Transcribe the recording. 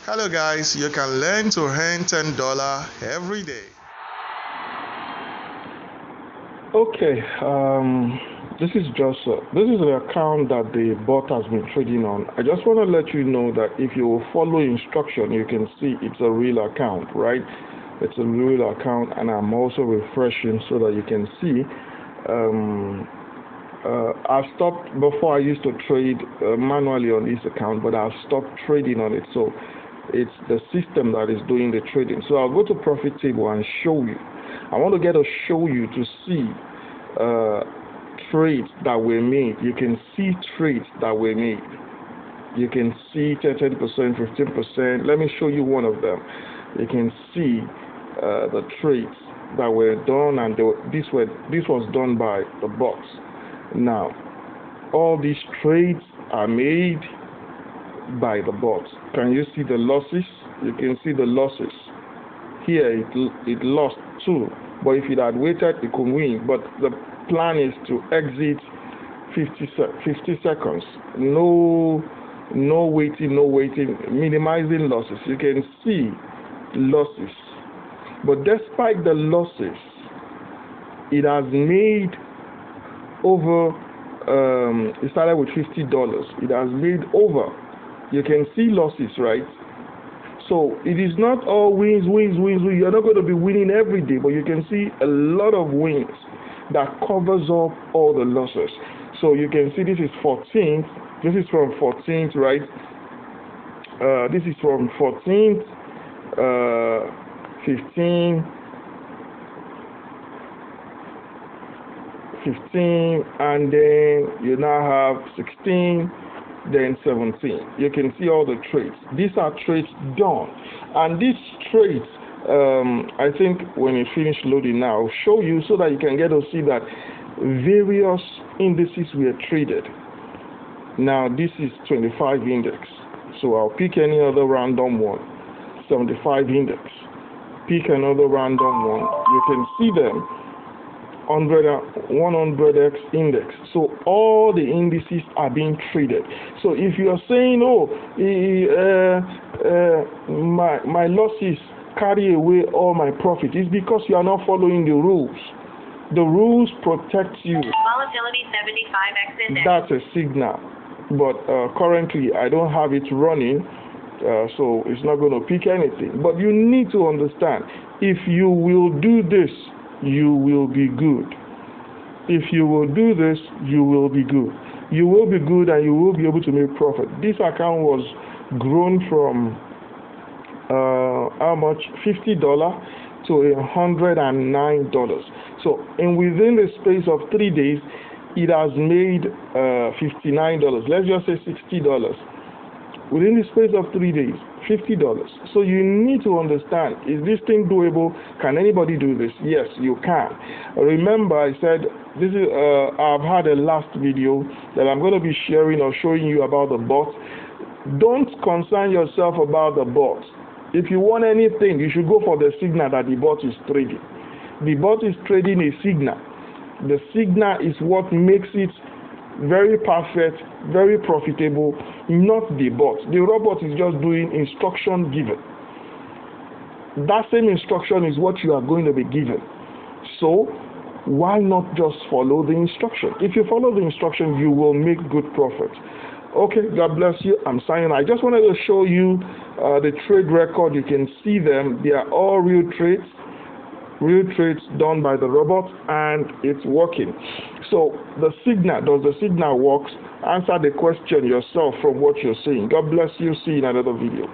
Hello guys, you can learn to earn $10 every day. Okay, this is the account that the bot has been trading on. I just want to let you know that if you follow instruction, you can see it's a real account, right? It's a real account, and I'm also refreshing so that you can see. I've stopped before. I used to trade manually on this account, but I've stopped trading on it. So it's the system that is doing the trading. So I'll go to profit table and show you. I want to show you to see trades that were made. You can see trades that were made. You can see 30%, 15%. Let me show you one of them. You can see the trades that were done, and this was done by the bots. Now, all these trades are made by the bots. Can you see the losses? You can see the losses. Here it lost 2, but if it had waited, it could win. But the plan is to exit 50 seconds. No waiting, minimizing losses. You can see losses. But despite the losses, it has made over, it started with $50. It has made over. You can see losses, right? So it is not all wins. You're not going to be winning every day, but you can see a lot of wins that covers up all the losses. So you can see this is 14th. This is from 14th, right? This is from 14th, 15, and then you now have 16, then 17. You can see all the trades. These are trades done, and these trades, I think when you finish loading now, I'll show you so that you can get to see that various indices were traded. Now this is 25 index, so I'll pick any other random one. 75 index. Pick another random one. You can see them. 100x index. So all the indices are being traded. So if you are saying, my losses carry away all my profit, it's because you are not following the rules. The rules protect you. Volatility 75x index. That's a signal, but currently I don't have it running, so it's not going to pick anything. But you need to understand, if you will do this, you will be good. If you will do this, you will be good. You will be good, and you will be able to make profit. This account was grown from how much? $50 to $109. So within the space of 3 days, it has made $59. Let's just say $60. Within the space of 3 days, $50. So you need to understand, is this thing doable? Can anybody do this? Yes, you can. Remember, I said this is I've had a last video that I'm going to be sharing or showing you about the bot. Don't concern yourself about the bot. If you want anything, you should go for the signal that the bot is trading. The bot is trading a signal. The signal is what makes it very perfect, very profitable, not the bot. The robot is just doing instruction given. That same instruction is what you are going to be given. So why not just follow the instruction? If you follow the instruction, you will make good profit. Okay, God bless you. I'm signing. I just wanted to show you the trade record. You can see them. They are all real trades done by the robot, and it's working. So the signal, does the signal work? Answer the question yourself from what you're saying. God bless you. See you in another video.